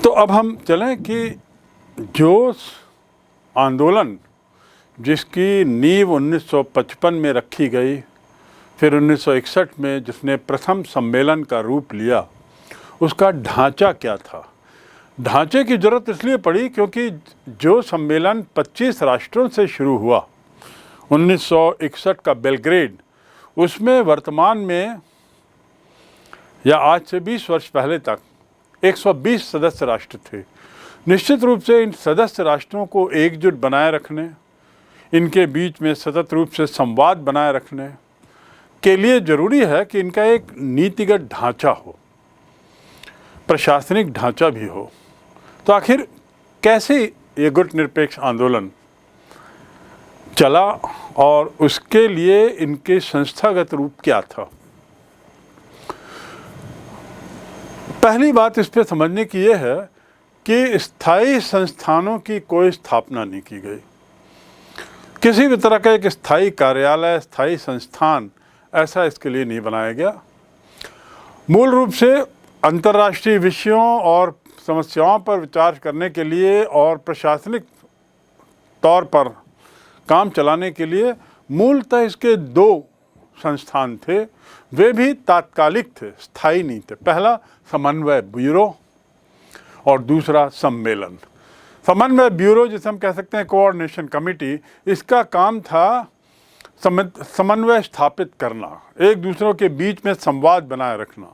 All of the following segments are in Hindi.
तो अब हम चलें कि जो आंदोलन जिसकी नींव 1955 में रखी गई, फिर 1961 में जिसने प्रथम सम्मेलन का रूप लिया, उसका ढांचा क्या था। ढांचे की ज़रूरत इसलिए पड़ी क्योंकि जो सम्मेलन 25 राष्ट्रों से शुरू हुआ 1961 का बेलग्रेड, उसमें वर्तमान में या आज से 20 वर्ष पहले तक 120 सदस्य राष्ट्र थे। निश्चित रूप से इन सदस्य राष्ट्रों को एकजुट बनाए रखने, इनके बीच में सतत रूप से संवाद बनाए रखने के लिए ज़रूरी है कि इनका एक नीतिगत ढांचा हो, प्रशासनिक ढांचा भी हो। तो आखिर कैसे ये गुटनिरपेक्ष आंदोलन चला और उसके लिए इनके संस्थागत रूप क्या था। पहली बात इस पे समझने की ये है कि स्थायी संस्थानों की कोई स्थापना नहीं की गई। किसी भी तरह का एक स्थायी कार्यालय, स्थायी संस्थान ऐसा इसके लिए नहीं बनाया गया। मूल रूप से अंतर्राष्ट्रीय विषयों और समस्याओं पर विचार करने के लिए और प्रशासनिक तौर पर काम चलाने के लिए मूलतः इसके दो संस्थान थे, वे भी तात्कालिक थे, स्थायी नहीं थे। पहला समन्वय ब्यूरो और दूसरा सम्मेलन। समन्वय ब्यूरो जिसे हम कह सकते हैं कोऑर्डिनेशन कमेटी, इसका काम था समन्वय स्थापित करना, एक दूसरों के बीच में संवाद बनाए रखना,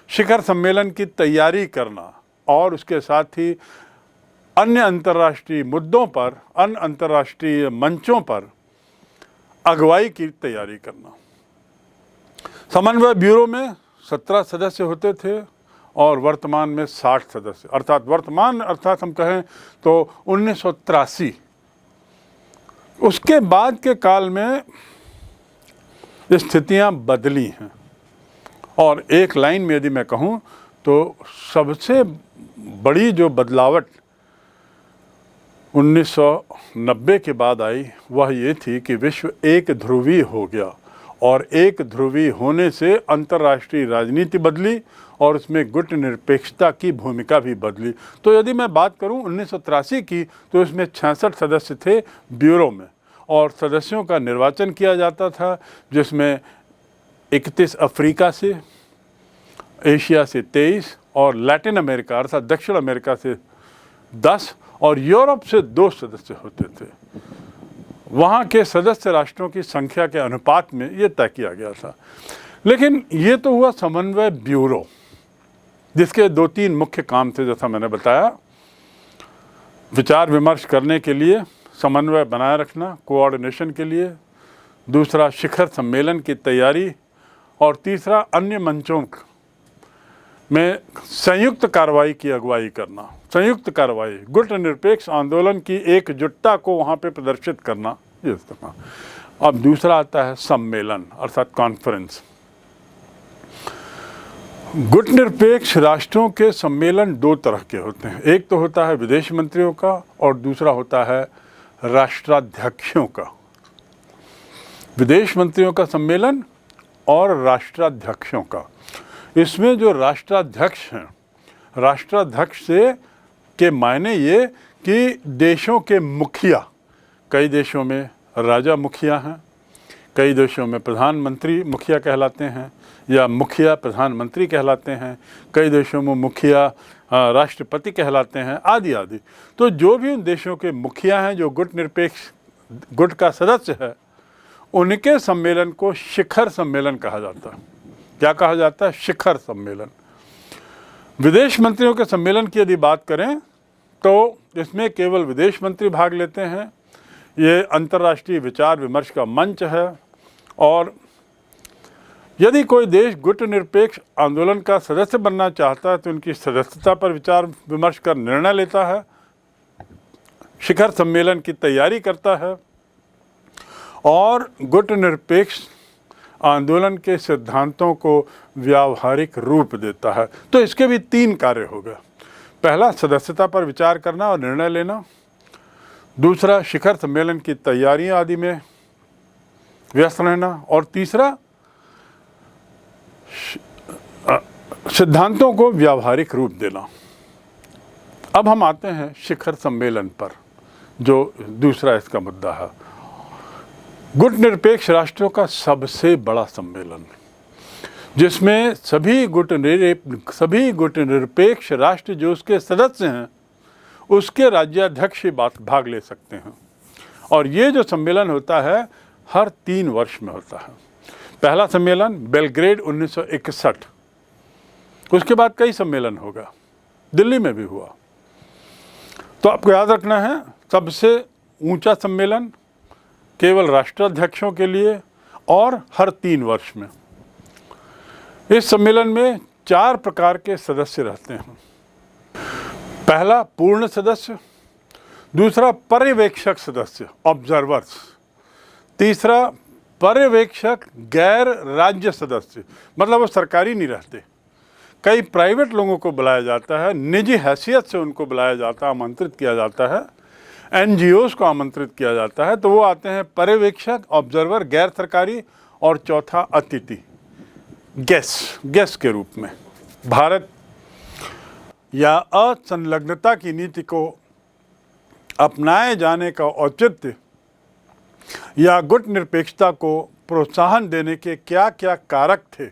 शिखर सम्मेलन की तैयारी करना और उसके साथ ही अन्य अंतर्राष्ट्रीय मुद्दों पर, अन्य अंतर्राष्ट्रीय मंचों पर अगुवाई की तैयारी करना। समन्वय ब्यूरो में 17 सदस्य होते थे और वर्तमान में 60 सदस्य, अर्थात हम कहें तो 1983। उसके बाद के काल में स्थितियां बदली हैं और एक लाइन में यदि मैं कहूं तो सबसे बड़ी जो बदलावट 1990 के बाद आई वह ये थी कि विश्व एक ध्रुवी हो गया और एक ध्रुवी होने से अंतर्राष्ट्रीय राजनीति बदली और उसमें गुटनिरपेक्षता की भूमिका भी बदली। तो यदि मैं बात करूं 1983 की तो इसमें 66 सदस्य थे ब्यूरो में और सदस्यों का निर्वाचन किया जाता था, जिसमें 31 अफ्रीका से, एशिया से 23 और लैटिन अमेरिका अर्थात दक्षिण अमेरिका से 10 और यूरोप से 2 सदस्य होते थे। वहाँ के सदस्य राष्ट्रों की संख्या के अनुपात में ये तय किया गया था। लेकिन ये तो हुआ समन्वय ब्यूरो, जिसके 2-3 मुख्य काम थे, जैसा मैंने बताया। विचार विमर्श करने के लिए, समन्वय बनाए रखना, कोऑर्डिनेशन के लिए, दूसरा शिखर सम्मेलन की तैयारी और तीसरा अन्य मंचों में संयुक्त कार्रवाई की अगुवाई करना। संयुक्त कार्रवाई, गुटनिरपेक्ष आंदोलन की एकजुटता को वहाँ पे प्रदर्शित करना, ये था। अब दूसरा आता है सम्मेलन अर्थात कॉन्फ्रेंस। गुटनिरपेक्ष राष्ट्रों के सम्मेलन 2 तरह के होते हैं, एक तो होता है विदेश मंत्रियों का और दूसरा होता है राष्ट्राध्यक्षों का। विदेश मंत्रियों का सम्मेलन और राष्ट्राध्यक्षों का। इसमें जो राष्ट्राध्यक्ष हैं, राष्ट्राध्यक्ष से के मायने ये कि देशों के मुखिया, कई देशों में राजा मुखिया हैं, कई देशों में प्रधानमंत्री मुखिया कहलाते हैं या मुखिया प्रधानमंत्री कहलाते हैं, कई देशों में मुखिया राष्ट्रपति कहलाते हैं, आदि आदि। तो जो भी उन देशों के मुखिया हैं जो गुटनिरपेक्ष गुट का सदस्य है, उनके सम्मेलन को शिखर सम्मेलन कहा जाता है। क्या कहा जाता है? शिखर सम्मेलन। विदेश मंत्रियों के सम्मेलन की यदि बात करें तो इसमें केवल विदेश मंत्री भाग लेते हैं। ये अंतर्राष्ट्रीय विचार विमर्श का मंच है और यदि कोई देश गुटनिरपेक्ष आंदोलन का सदस्य बनना चाहता है तो उनकी सदस्यता पर विचार विमर्श कर निर्णय लेता है, शिखर सम्मेलन की तैयारी करता है और गुटनिरपेक्ष आंदोलन के सिद्धांतों को व्यावहारिक रूप देता है। तो इसके भी 3 कार्य हो गए। पहला, सदस्यता पर विचार करना और निर्णय लेना। दूसरा, शिखर सम्मेलन की तैयारियां आदि में व्यस्त रहना। और तीसरा, सिद्धांतों को व्यावहारिक रूप देना। अब हम आते हैं शिखर सम्मेलन पर, जो दूसरा इसका मुद्दा है। गुट निरपेक्ष राष्ट्रों का सबसे बड़ा सम्मेलन, जिसमें सभी गुट निरपेक्ष राष्ट्र जो उसके सदस्य हैं उसके राज्याध्यक्ष भाग ले सकते हैं। और ये जो सम्मेलन होता है हर 3 वर्ष में होता है। पहला सम्मेलन बेलग्रेड 1961, उसके बाद कई सम्मेलन होगा, दिल्ली में भी हुआ। तो आपको याद रखना है, सबसे ऊंचा सम्मेलन केवल राष्ट्राध्यक्षों के लिए और हर 3 वर्ष में। इस सम्मेलन में 4 प्रकार के सदस्य रहते हैं। पहला पूर्ण सदस्य, दूसरा पर्यवेक्षक सदस्य ऑब्जर्वर्स, तीसरा पर्यवेक्षक गैर राज्य सदस्य, मतलब वो सरकारी नहीं रहते, कई प्राइवेट लोगों को बुलाया जाता है, निजी हैसियत से उनको बुलाया जाता है, आमंत्रित किया जाता है, NGOs को आमंत्रित किया जाता है, तो वो आते हैं पर्यवेक्षक, ऑब्जर्वर, गैर सरकारी, और चौथा अतिथि गेस्ट के रूप में। भारत या असंलग्नता की नीति को अपनाए जाने का औचित्य या गुट निरपेक्षता को प्रोत्साहन देने के क्या क्या कारक थे,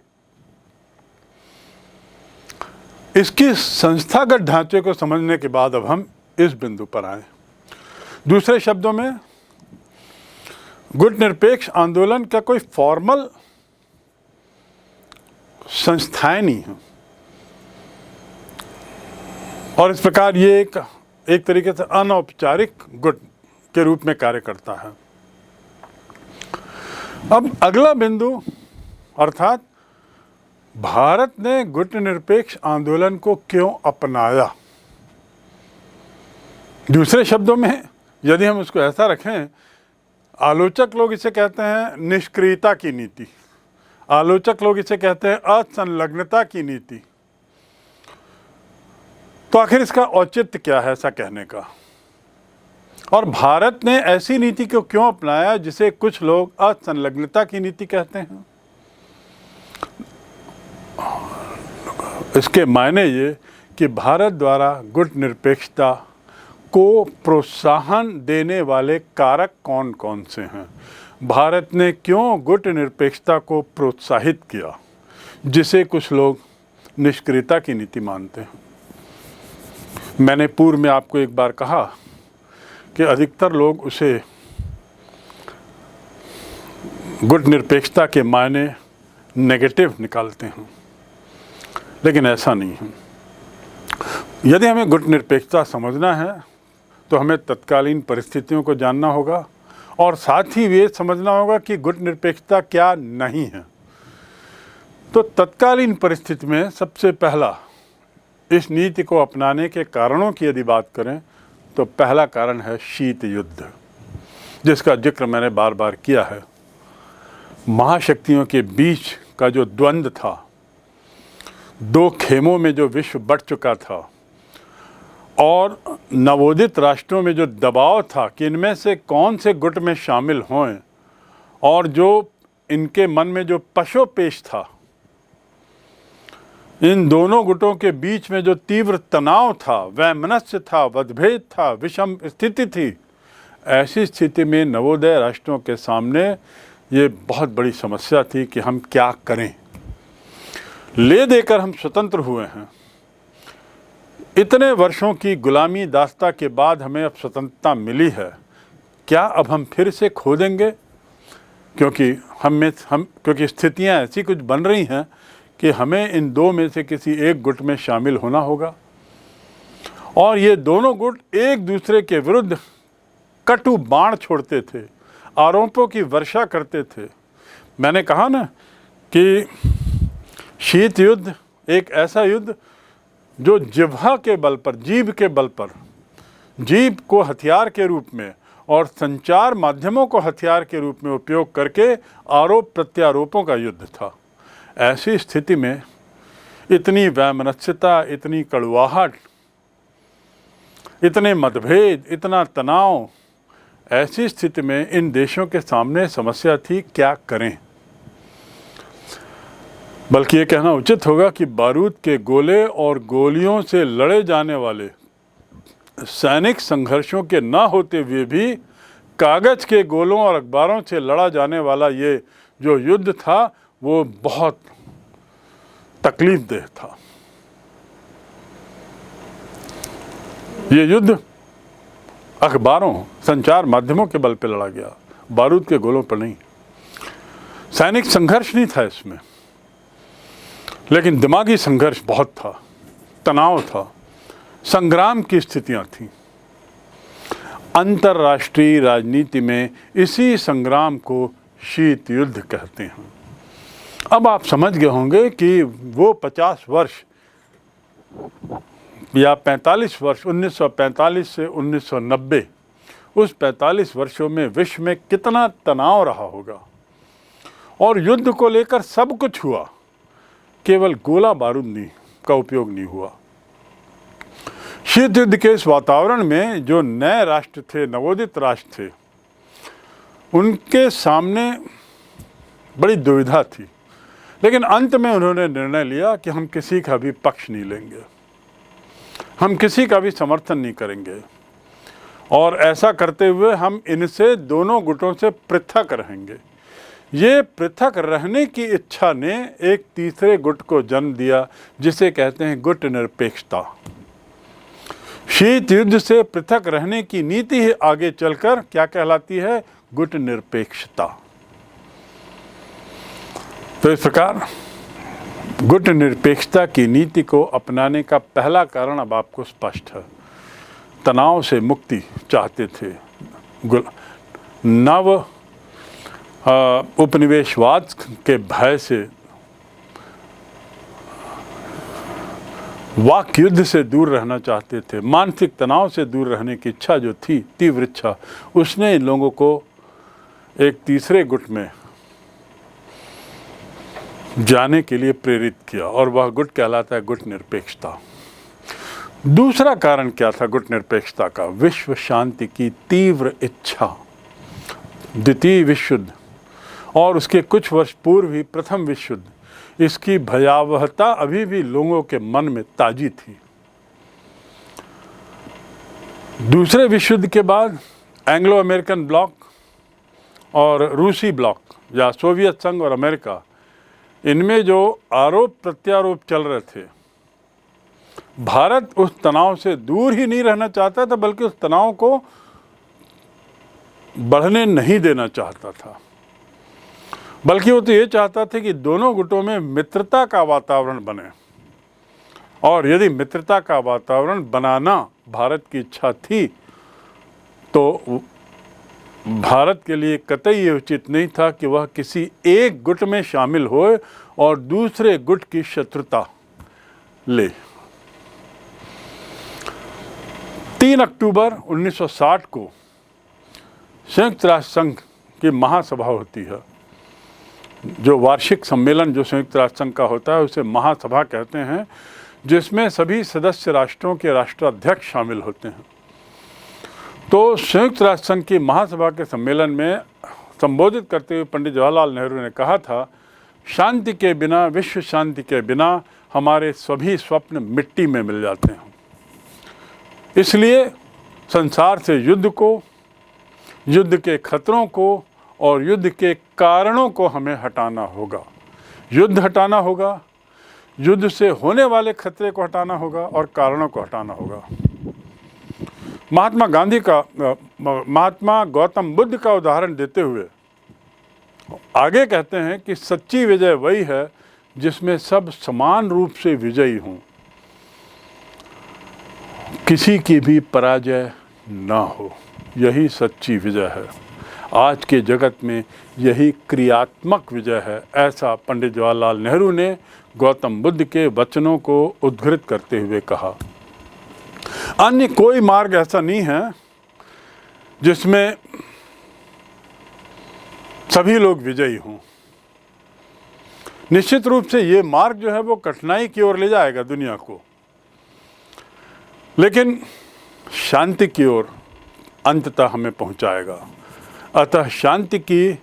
इसकी संस्थागत ढांचे को समझने के बाद अब हम इस बिंदु पर आए। दूसरे शब्दों में, गुट निरपेक्ष आंदोलन का कोई फॉर्मल संस्थाएं नहीं है, और इस प्रकार ये एक तरीके से अनौपचारिक गुट के रूप में कार्य करता है। अब अगला बिंदु, अर्थात भारत ने गुट निरपेक्ष आंदोलन को क्यों अपनाया। दूसरे शब्दों में यदि हम उसको ऐसा रखें, आलोचक लोग इसे कहते हैं निष्क्रियता की नीति, आलोचक लोग इसे कहते हैं असंलग्नता की नीति। तो आखिर इसका औचित्य क्या है ऐसा कहने का, और भारत ने ऐसी नीति को क्यों अपनाया जिसे कुछ लोग असंलग्नता की नीति कहते हैं। इसके मायने ये कि भारत द्वारा गुट निरपेक्षता को प्रोत्साहन देने वाले कारक कौन कौन से हैं। भारत ने क्यों गुट निरपेक्षता को प्रोत्साहित किया जिसे कुछ लोग निष्क्रियता की नीति मानते हैं। मैंने पूर्व में आपको एक बार कहा कि अधिकतर लोग उसे गुट निरपेक्षता के मायने नेगेटिव निकालते हैं, लेकिन ऐसा नहीं है। यदि हमें गुट निरपेक्षता समझना है तो हमें तत्कालीन परिस्थितियों को जानना होगा, और साथ ही ये समझना होगा कि गुट निरपेक्षता क्या नहीं है। तो तत्कालीन परिस्थिति में सबसे पहला, इस नीति को अपनाने के कारणों की यदि बात करें तो पहला कारण है शीत युद्ध, जिसका जिक्र मैंने बार बार किया है। महाशक्तियों के बीच का जो द्वंद्व था, 2 खेमों में जो विश्व बंट चुका था, और नवोदित राष्ट्रों में जो दबाव था कि इनमें से कौन से गुट में शामिल हों, और जो इनके मन में जो पशोपेश था, इन दोनों गुटों के बीच में जो तीव्र तनाव था, वैमनस्य था, मतभेद था, विषम स्थिति थी, ऐसी स्थिति में नवोदय राष्ट्रों के सामने ये बहुत बड़ी समस्या थी कि हम क्या करें। ले देकर हम स्वतंत्र हुए हैं, इतने वर्षों की गुलामी दास्ता के बाद हमें अब स्वतंत्रता मिली है, क्या अब हम फिर से खो देंगे? क्योंकि स्थितियां ऐसी कुछ बन रही हैं कि हमें इन 2 में से किसी एक गुट में शामिल होना होगा, और ये दोनों गुट एक दूसरे के विरुद्ध कटु बाण छोड़ते थे, आरोपों की वर्षा करते थे। मैंने कहा ना कि शीत युद्ध एक ऐसा युद्ध जो जिह्वा के बल पर, जीभ के बल पर, जीभ को हथियार के रूप में और संचार माध्यमों को हथियार के रूप में उपयोग करके आरोप प्रत्यारोपों का युद्ध था। ऐसी स्थिति में इतनी वैमनस्यता, इतनी कड़वाहट, इतने मतभेद, इतना तनाव, ऐसी स्थिति में इन देशों के सामने समस्या थी क्या करें। बल्कि ये कहना उचित होगा कि बारूद के गोले और गोलियों से लड़े जाने वाले सैनिक संघर्षों के ना होते हुए भी कागज के गोलों और अखबारों से लड़ा जाने वाला ये जो युद्ध था वो बहुत तकलीफदेह था। ये युद्ध अखबारों, संचार माध्यमों के बल पर लड़ा गया, बारूद के गोलों पर नहीं। सैनिक संघर्ष नहीं था इसमें, लेकिन दिमागी संघर्ष बहुत था, तनाव था, संग्राम की स्थितियां थीं। अंतर्राष्ट्रीय राजनीति में इसी संग्राम को शीत युद्ध कहते हैं। अब आप समझ गए होंगे कि वो 50 वर्ष या 45 वर्ष 1945 से 1990, उस 45 वर्षों में विश्व में कितना तनाव रहा होगा। और युद्ध को लेकर सब कुछ हुआ, केवल गोला बारूद नहीं का उपयोग नहीं हुआ। शीत युद्ध के इस वातावरण में जो नए राष्ट्र थे, नवोदित राष्ट्र थे, उनके सामने बड़ी दुविधा थी। लेकिन अंत में उन्होंने निर्णय लिया कि हम किसी का भी पक्ष नहीं लेंगे, हम किसी का भी समर्थन नहीं करेंगे, और ऐसा करते हुए हम इनसे दोनों गुटों से पृथक रहेंगे। ये पृथक रहने की इच्छा ने एक तीसरे गुट को जन्म दिया, जिसे कहते हैं गुट निरपेक्षता। शीत युद्ध से पृथक रहने की नीति ही आगे चलकर क्या कहलाती है? गुट निरपेक्षता। तो इस प्रकार गुट निरपेक्षता की नीति को अपनाने का पहला कारण अब आपको स्पष्ट है। तनाव से मुक्ति चाहते थे, नव उपनिवेशवाद के भय से, वाक युद्ध से दूर रहना चाहते थे, मानसिक तनाव से दूर रहने की इच्छा जो थी, तीव्र इच्छा, उसने इन लोगों को एक तीसरे गुट में जाने के लिए प्रेरित किया, और वह गुट कहलाता है गुट निरपेक्षता। दूसरा कारण क्या था गुट निरपेक्षता का? विश्व शांति की तीव्र इच्छा। द्वितीय विश्व युद्ध और उसके कुछ वर्ष पूर्व ही प्रथम विश्व युद्ध, इसकी भयावहता अभी भी लोगों के मन में ताजी थी। दूसरे विश्व युद्ध के बाद एंग्लो अमेरिकन ब्लॉक और रूसी ब्लॉक या सोवियत संघ और अमेरिका, इनमें जो आरोप प्रत्यारोप चल रहे थे, भारत उस तनाव से दूर ही नहीं रहना चाहता था, बल्कि उस तनाव को बढ़ने नहीं देना चाहता था। बल्कि वो तो ये चाहता था कि दोनों गुटों में मित्रता का वातावरण बने, और यदि मित्रता का वातावरण बनाना भारत की इच्छा थी, तो भारत के लिए कतई ये उचित नहीं था कि वह किसी एक गुट में शामिल होए और दूसरे गुट की शत्रुता ले। 3 अक्टूबर 1960 को संयुक्त राष्ट्र संघ की महासभा होती है। जो वार्षिक सम्मेलन जो संयुक्त राष्ट्र संघ का होता है उसे महासभा कहते हैं, जिसमें सभी सदस्य राष्ट्रों के राष्ट्राध्यक्ष शामिल होते हैं। तो संयुक्त राष्ट्र संघ की महासभा के सम्मेलन में संबोधित करते हुए पंडित जवाहरलाल नेहरू ने कहा था, शांति के बिना, विश्व शांति के बिना हमारे सभी स्वप्न मिट्टी में मिल जाते हैं। इसलिए संसार से युद्ध को, युद्ध के खतरों को और युद्ध के कारणों को हमें हटाना होगा। युद्ध हटाना होगा, युद्ध से होने वाले खतरे को हटाना होगा और कारणों को हटाना होगा। महात्मा गौतम बुद्ध का उदाहरण देते हुए आगे कहते हैं कि सच्ची विजय वही है जिसमें सब समान रूप से विजयी हों, किसी की भी पराजय ना हो। यही सच्ची विजय है। आज के जगत में यही क्रियात्मक विजय है, ऐसा पंडित जवाहरलाल नेहरू ने गौतम बुद्ध के वचनों को उद्धृत करते हुए कहा। अन्य कोई मार्ग ऐसा नहीं है जिसमें सभी लोग विजयी हों। निश्चित रूप से ये मार्ग जो है वो कठिनाई की ओर ले जाएगा दुनिया को, लेकिन शांति की ओर अंततः हमें पहुंचाएगा। अतः शांति की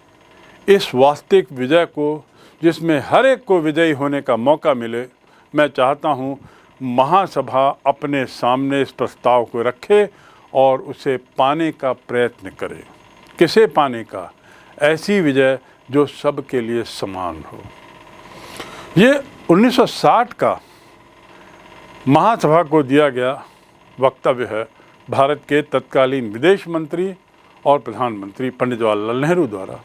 इस वास्तविक विजय को, जिसमें हर एक को विजयी होने का मौका मिले, मैं चाहता हूं महासभा अपने सामने इस प्रस्ताव को रखे और उसे पाने का प्रयत्न करे। किसे पाने का? ऐसी विजय जो सबके लिए समान हो। ये 1960 का महासभा को दिया गया वक्तव्य है भारत के तत्कालीन विदेश मंत्री और प्रधानमंत्री पंडित जवाहरलाल नेहरू द्वारा।